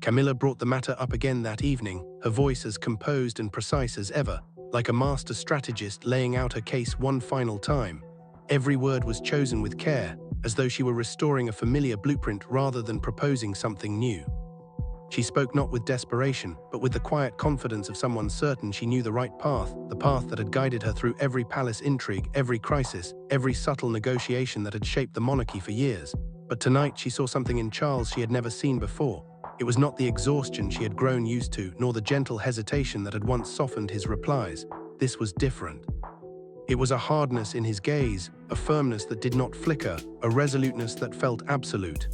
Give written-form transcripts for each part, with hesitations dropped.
Camilla brought the matter up again that evening, her voice as composed and precise as ever, like a master strategist laying out her case one final time. Every word was chosen with care, as though she were restoring a familiar blueprint rather than proposing something new. She spoke not with desperation, but with the quiet confidence of someone certain she knew the right path, the path that had guided her through every palace intrigue, every crisis, every subtle negotiation that had shaped the monarchy for years. But tonight she saw something in Charles she had never seen before. It was not the exhaustion she had grown used to, nor the gentle hesitation that had once softened his replies. This was different. It was a hardness in his gaze, a firmness that did not flicker, a resoluteness that felt absolute.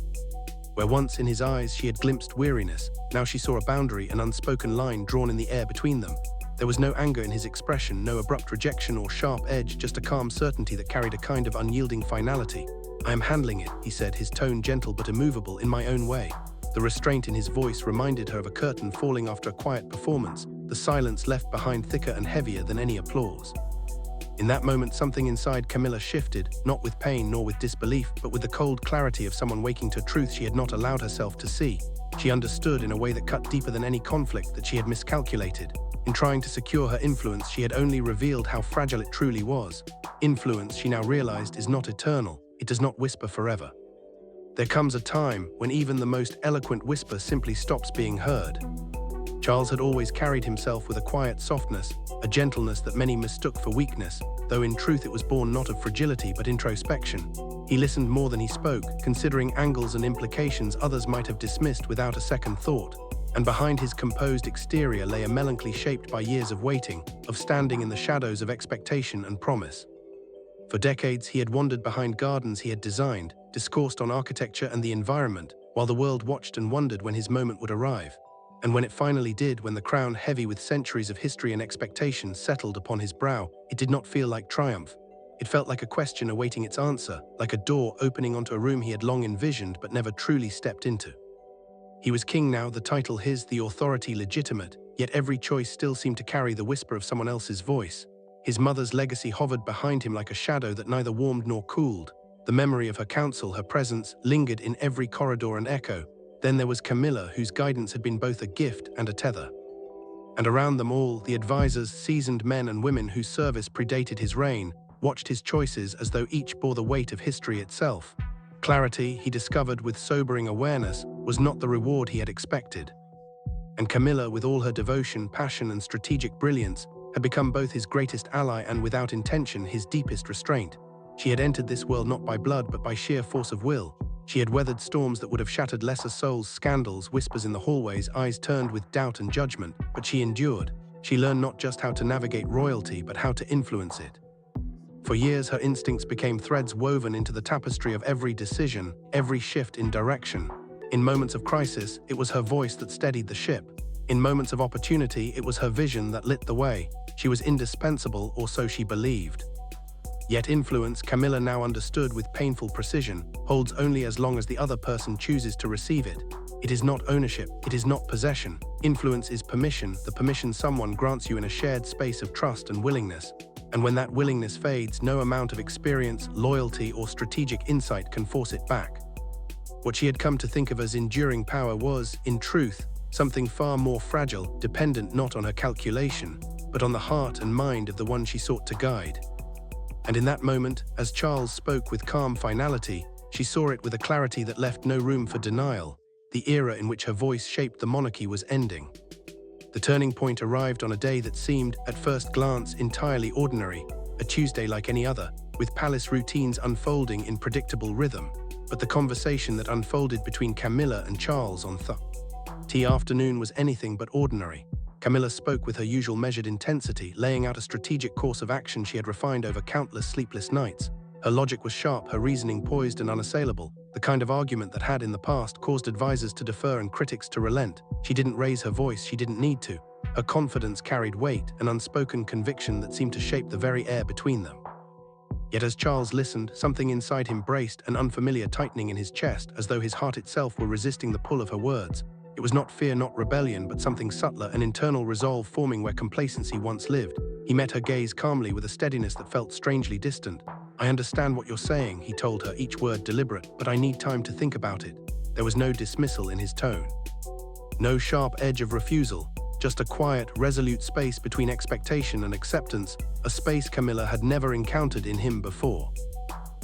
Where once in his eyes she had glimpsed weariness, now she saw a boundary, an unspoken line drawn in the air between them. There was no anger in his expression, no abrupt rejection or sharp edge, just a calm certainty that carried a kind of unyielding finality. "I am handling it," he said, his tone gentle but immovable, "in my own way." The restraint in his voice reminded her of a curtain falling after a quiet performance, the silence left behind thicker and heavier than any applause. In that moment, something inside Camilla shifted, not with pain nor with disbelief, but with the cold clarity of someone waking to truth she had not allowed herself to see. She understood in a way that cut deeper than any conflict that she had miscalculated. In trying to secure her influence, she had only revealed how fragile it truly was. Influence, she now realized, is not eternal. It does not whisper forever. There comes a time when even the most eloquent whisper simply stops being heard. Charles had always carried himself with a quiet softness, a gentleness that many mistook for weakness, though in truth it was born not of fragility but introspection. He listened more than he spoke, considering angles and implications others might have dismissed without a second thought. And behind his composed exterior lay a melancholy shaped by years of waiting, of standing in the shadows of expectation and promise. For decades he had wandered behind gardens he had designed, discoursed on architecture and the environment, while the world watched and wondered when his moment would arrive. And when it finally did, when the crown heavy with centuries of history and expectation settled upon his brow, it did not feel like triumph. It felt like a question awaiting its answer, like a door opening onto a room he had long envisioned but never truly stepped into. He was king now, the title his, the authority legitimate, yet every choice still seemed to carry the whisper of someone else's voice. His mother's legacy hovered behind him like a shadow that neither warmed nor cooled. The memory of her counsel, her presence, lingered in every corridor and echo. Then there was Camilla, whose guidance had been both a gift and a tether. And around them all, the advisors, seasoned men and women whose service predated his reign, watched his choices as though each bore the weight of history itself. Clarity, he discovered with sobering awareness, was not the reward he had expected. And Camilla, with all her devotion, passion, and strategic brilliance, had become both his greatest ally and, without intention, his deepest restraint. She had entered this world not by blood but by sheer force of will. She had weathered storms that would have shattered lesser souls, scandals, whispers in the hallways, eyes turned with doubt and judgment, but she endured. She learned not just how to navigate royalty, but how to influence it. For years, her instincts became threads woven into the tapestry of every decision, every shift in direction. In moments of crisis, it was her voice that steadied the ship. In moments of opportunity, it was her vision that lit the way. She was indispensable, or so she believed. Yet influence, Camilla now understood with painful precision, holds only as long as the other person chooses to receive it. It is not ownership, it is not possession. Influence is permission, the permission someone grants you in a shared space of trust and willingness. And when that willingness fades, no amount of experience, loyalty, or strategic insight can force it back. What she had come to think of as enduring power was, in truth, something far more fragile, dependent not on her calculation, but on the heart and mind of the one she sought to guide. And in that moment, as Charles spoke with calm finality, she saw it with a clarity that left no room for denial. The era in which her voice shaped the monarchy was ending. The turning point arrived on a day that seemed, at first glance, entirely ordinary, a Tuesday like any other, with palace routines unfolding in predictable rhythm. But the conversation that unfolded between Camilla and Charles on tea afternoon was anything but ordinary. Camilla spoke with her usual measured intensity, laying out a strategic course of action she had refined over countless sleepless nights. Her logic was sharp, her reasoning poised and unassailable, the kind of argument that had in the past caused advisors to defer and critics to relent. She didn't raise her voice, she didn't need to. Her confidence carried weight, an unspoken conviction that seemed to shape the very air between them. Yet as Charles listened, something inside him braced, an unfamiliar tightening in his chest, as though his heart itself were resisting the pull of her words. It was not fear, not rebellion, but something subtler, an internal resolve forming where complacency once lived. He met her gaze calmly with a steadiness that felt strangely distant. "I understand what you're saying," he told her, each word deliberate, "but I need time to think about it." There was no dismissal in his tone. No sharp edge of refusal, just a quiet, resolute space between expectation and acceptance, a space Camilla had never encountered in him before.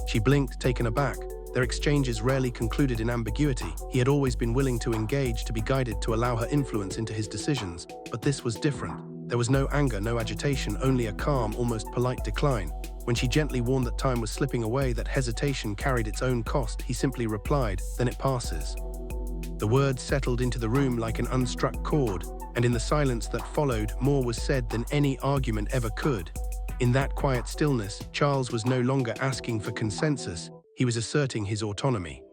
She blinked, taken aback. Their exchanges rarely concluded in ambiguity. He had always been willing to engage, to be guided, to allow her influence into his decisions. But this was different. There was no anger, no agitation, only a calm, almost polite decline. When she gently warned that time was slipping away, that hesitation carried its own cost, he simply replied, "Then it passes." The words settled into the room like an unstruck chord, and in the silence that followed, more was said than any argument ever could. In that quiet stillness, Charles was no longer asking for consensus. He was asserting his autonomy.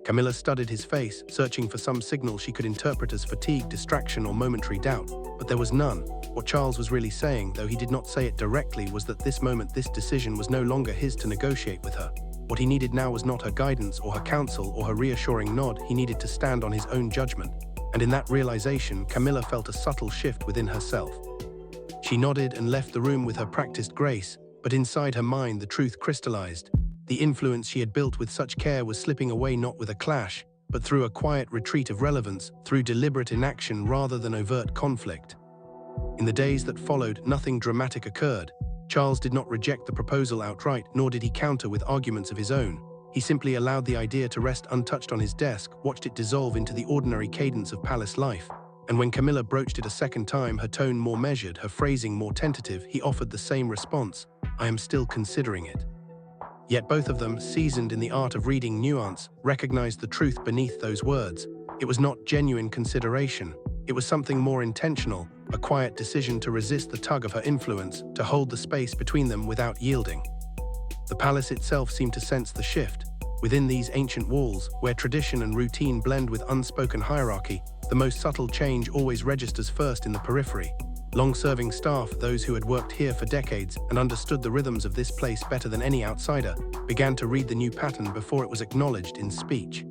Camilla studied his face, searching for some signal she could interpret as fatigue, distraction, or momentary doubt, but there was none. What Charles was really saying, though he did not say it directly, was that this moment, this decision, was no longer his to negotiate with her. What he needed now was not her guidance or her counsel or her reassuring nod. He needed to stand on his own judgment. And in that realization, Camilla felt a subtle shift within herself. She nodded and left the room with her practiced grace, but inside her mind the truth crystallized. The influence she had built with such care was slipping away, not with a clash, but through a quiet retreat of relevance, through deliberate inaction rather than overt conflict. In the days that followed, nothing dramatic occurred. Charles did not reject the proposal outright, nor did he counter with arguments of his own. He simply allowed the idea to rest untouched on his desk, watched it dissolve into the ordinary cadence of palace life. And when Camilla broached it a second time, her tone more measured, her phrasing more tentative, he offered the same response: "I am still considering it." Yet both of them, seasoned in the art of reading nuance, recognized the truth beneath those words. It was not genuine consideration. It was something more intentional, a quiet decision to resist the tug of her influence, to hold the space between them without yielding. The palace itself seemed to sense the shift. Within these ancient walls, where tradition and routine blend with unspoken hierarchy, the most subtle change always registers first in the periphery. Long-serving staff, those who had worked here for decades and understood the rhythms of this place better than any outsider, began to read the new pattern before it was acknowledged in speech.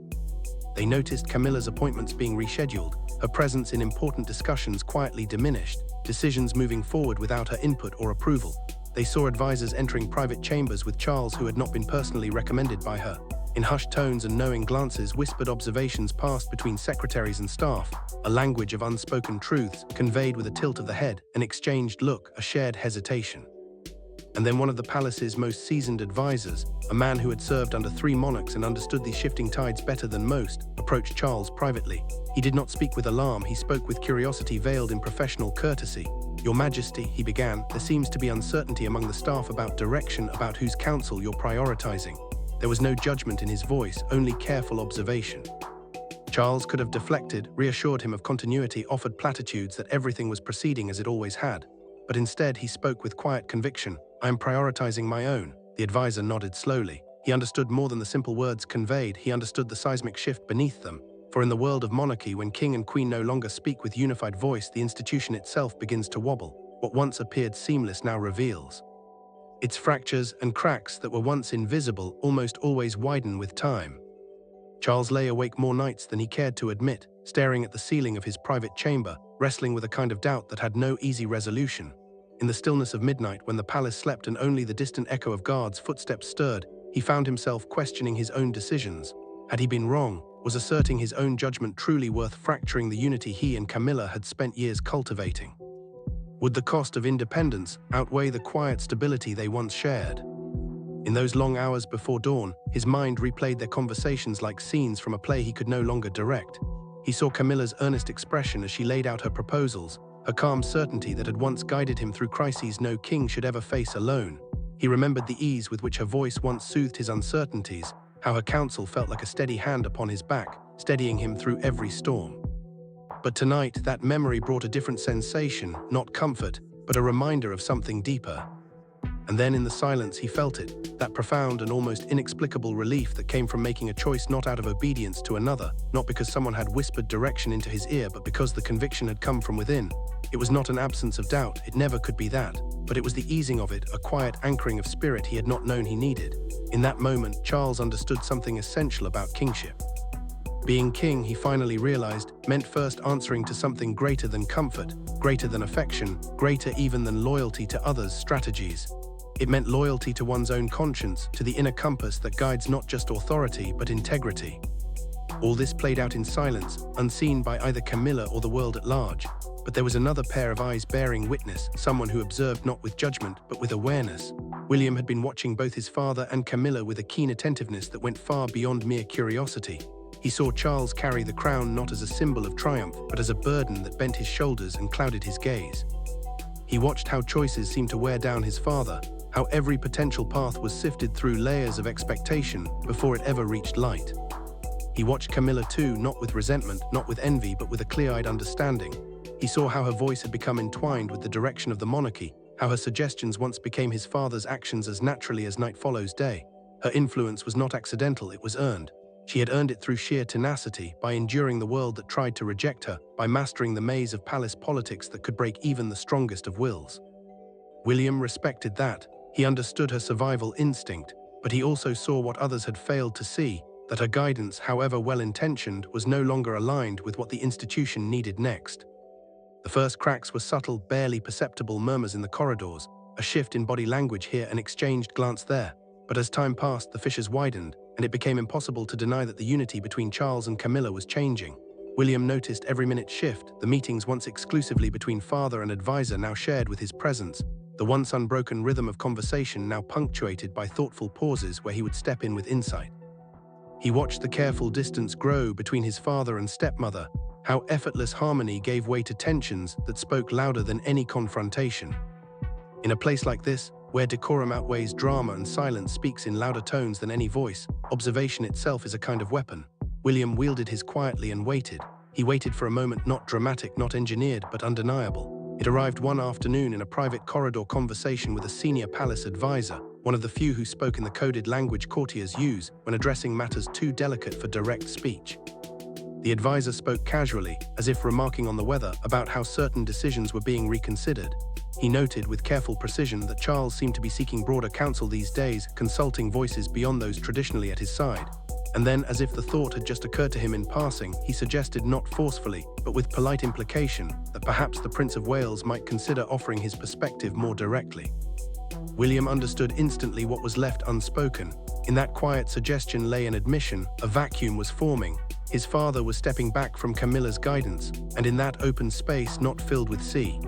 They noticed Camilla's appointments being rescheduled, her presence in important discussions quietly diminished, decisions moving forward without her input or approval. They saw advisors entering private chambers with Charles who had not been personally recommended by her. In hushed tones and knowing glances, whispered observations passed between secretaries and staff, a language of unspoken truths conveyed with a tilt of the head, an exchanged look, a shared hesitation. And then one of the palace's most seasoned advisors, a man who had served under 3 monarchs and understood these shifting tides better than most, approached Charles privately. He did not speak with alarm, he spoke with curiosity veiled in professional courtesy. "Your Majesty," he began, "there seems to be uncertainty among the staff about direction, about whose counsel you're prioritizing." There was no judgment in his voice, only careful observation. Charles could have deflected, reassured him of continuity, offered platitudes that everything was proceeding as it always had. But instead he spoke with quiet conviction. "I am prioritizing my own." The advisor nodded slowly. He understood more than the simple words conveyed, he understood the seismic shift beneath them. For in the world of monarchy, when king and queen no longer speak with unified voice, the institution itself begins to wobble. What once appeared seamless now reveals. Its fractures and cracks that were once invisible almost always widen with time. Charles lay awake more nights than he cared to admit, staring at the ceiling of his private chamber, wrestling with a kind of doubt that had no easy resolution. In the stillness of midnight, when the palace slept and only the distant echo of guards' footsteps stirred, he found himself questioning his own decisions. Had he been wrong? Was asserting his own judgment truly worth fracturing the unity he and Camilla had spent years cultivating? Would the cost of independence outweigh the quiet stability they once shared? In those long hours before dawn, his mind replayed their conversations like scenes from a play he could no longer direct. He saw Camilla's earnest expression as she laid out her proposals, her calm certainty that had once guided him through crises no king should ever face alone. He remembered the ease with which her voice once soothed his uncertainties, how her counsel felt like a steady hand upon his back, steadying him through every storm. But tonight, that memory brought a different sensation, not comfort, but a reminder of something deeper. And then in the silence he felt it, that profound and almost inexplicable relief that came from making a choice not out of obedience to another, not because someone had whispered direction into his ear, but because the conviction had come from within. It was not an absence of doubt, it never could be that, but it was the easing of it, a quiet anchoring of spirit he had not known he needed. In that moment, Charles understood something essential about kingship. Being king, he finally realized, meant first answering to something greater than comfort, greater than affection, greater even than loyalty to others' strategies. It meant loyalty to one's own conscience, to the inner compass that guides not just authority but integrity. All this played out in silence, unseen by either Camilla or the world at large. But there was another pair of eyes bearing witness, someone who observed not with judgment, but with awareness. William had been watching both his father and Camilla with a keen attentiveness that went far beyond mere curiosity. He saw Charles carry the crown not as a symbol of triumph, but as a burden that bent his shoulders and clouded his gaze. He watched how choices seemed to wear down his father, how every potential path was sifted through layers of expectation before it ever reached light. He watched Camilla too, not with resentment, not with envy, but with a clear-eyed understanding. He saw how her voice had become entwined with the direction of the monarchy, how her suggestions once became his father's actions as naturally as night follows day. Her influence was not accidental, it was earned. She had earned it through sheer tenacity, by enduring the world that tried to reject her, by mastering the maze of palace politics that could break even the strongest of wills. William respected that. He understood her survival instinct, but he also saw what others had failed to see, that her guidance, however well-intentioned, was no longer aligned with what the institution needed next. The first cracks were subtle, barely perceptible murmurs in the corridors, a shift in body language here, an exchanged glance there. But as time passed, the fissures widened, and it became impossible to deny that the unity between Charles and Camilla was changing. William noticed every minute shift, the meetings once exclusively between father and advisor now shared with his presence, the once unbroken rhythm of conversation now punctuated by thoughtful pauses where he would step in with insight. He watched the careful distance grow between his father and stepmother, how effortless harmony gave way to tensions that spoke louder than any confrontation. In a place like this, where decorum outweighs drama and silence speaks in louder tones than any voice, observation itself is a kind of weapon. William wielded his quietly and waited. He waited for a moment not dramatic, not engineered, but undeniable. It arrived one afternoon in a private corridor conversation with a senior palace advisor, one of the few who spoke in the coded language courtiers use when addressing matters too delicate for direct speech. The advisor spoke casually, as if remarking on the weather, about how certain decisions were being reconsidered. He noted with careful precision that Charles seemed to be seeking broader counsel these days, consulting voices beyond those traditionally at his side. And then, as if the thought had just occurred to him in passing, he suggested, not forcefully, but with polite implication, that perhaps the Prince of Wales might consider offering his perspective more directly. William understood instantly what was left unspoken. In that quiet suggestion lay an admission. A vacuum was forming. His father was stepping back from Camilla's guidance, and in that open space not filled with sea.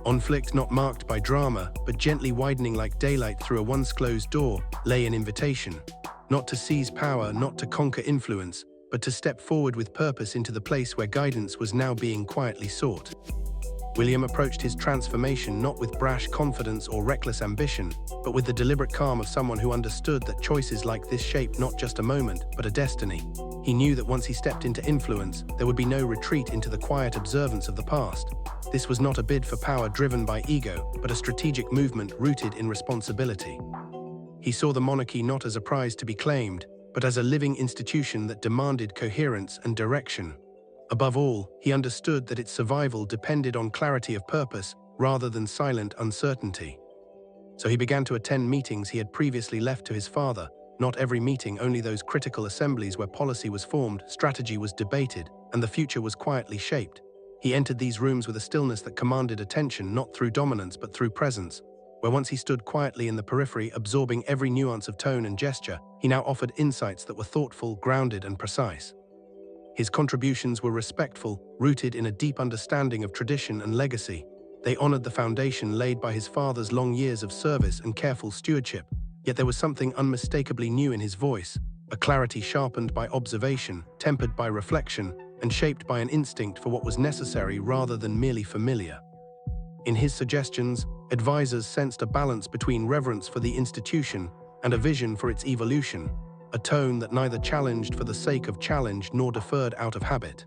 Conflict not marked by drama, but gently widening like daylight through a once closed door, lay an invitation. Not to seize power, not to conquer influence, but to step forward with purpose into the place where guidance was now being quietly sought. William approached his transformation not with brash confidence or reckless ambition, but with the deliberate calm of someone who understood that choices like this shape not just a moment, but a destiny. He knew that once he stepped into influence, there would be no retreat into the quiet observance of the past. This was not a bid for power driven by ego, but a strategic movement rooted in responsibility. He saw the monarchy not as a prize to be claimed, but as a living institution that demanded coherence and direction. Above all, he understood that its survival depended on clarity of purpose rather than silent uncertainty. So he began to attend meetings he had previously left to his father. Not every meeting, only those critical assemblies where policy was formed, strategy was debated, and the future was quietly shaped. He entered these rooms with a stillness that commanded attention, not through dominance but through presence. Where once he stood quietly in the periphery, absorbing every nuance of tone and gesture, he now offered insights that were thoughtful, grounded, and precise. His contributions were respectful, rooted in a deep understanding of tradition and legacy. They honored the foundation laid by his father's long years of service and careful stewardship. Yet there was something unmistakably new in his voice, a clarity sharpened by observation, tempered by reflection, and shaped by an instinct for what was necessary rather than merely familiar. In his suggestions, advisors sensed a balance between reverence for the institution and a vision for its evolution, a tone that neither challenged for the sake of challenge nor deferred out of habit.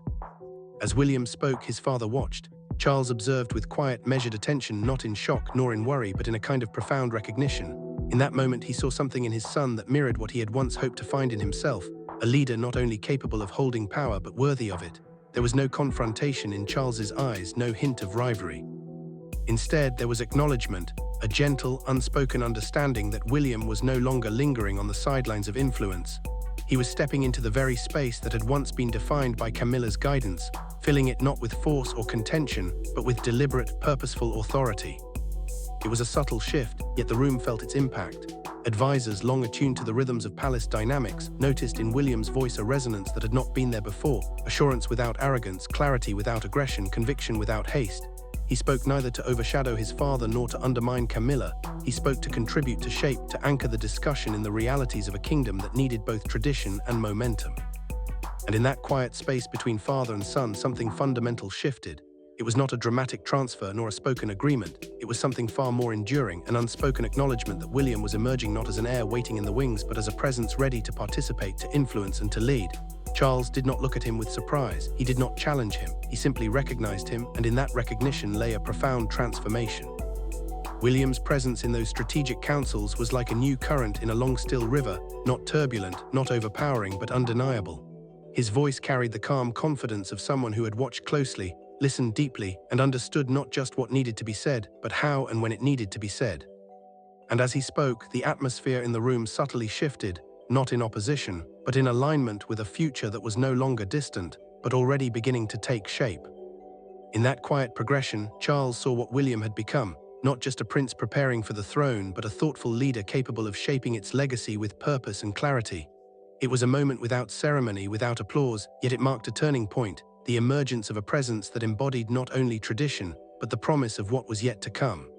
As William spoke, his father watched. Charles observed with quiet, measured attention, not in shock nor in worry, but in a kind of profound recognition. In that moment, he saw something in his son that mirrored what he had once hoped to find in himself, a leader not only capable of holding power but worthy of it. There was no confrontation in Charles's eyes, no hint of rivalry. Instead, there was acknowledgement, a gentle, unspoken understanding that William was no longer lingering on the sidelines of influence. He was stepping into the very space that had once been defined by Camilla's guidance, filling it not with force or contention, but with deliberate, purposeful authority. It was a subtle shift, yet the room felt its impact. Advisors, long attuned to the rhythms of palace dynamics, noticed in William's voice a resonance that had not been there before, assurance without arrogance, clarity without aggression, conviction without haste. He spoke neither to overshadow his father nor to undermine Camilla. He spoke to contribute, to shape, to anchor the discussion in the realities of a kingdom that needed both tradition and momentum. And in that quiet space between father and son, something fundamental shifted. It was not a dramatic transfer nor a spoken agreement. It was something far more enduring, an unspoken acknowledgement that William was emerging not as an heir waiting in the wings, but as a presence ready to participate, to influence, and to lead. Charles did not look at him with surprise. He did not challenge him. He simply recognized him, and in that recognition lay a profound transformation. William's presence in those strategic councils was like a new current in a long, still river, not turbulent, not overpowering, but undeniable. His voice carried the calm confidence of someone who had watched closely, listened deeply, and understood not just what needed to be said, but how and when it needed to be said. And as he spoke, the atmosphere in the room subtly shifted, not in opposition, but in alignment with a future that was no longer distant, but already beginning to take shape. In that quiet progression, Charles saw what William had become, not just a prince preparing for the throne, but a thoughtful leader capable of shaping its legacy with purpose and clarity. It was a moment without ceremony, without applause, yet it marked a turning point, the emergence of a presence that embodied not only tradition, but the promise of what was yet to come.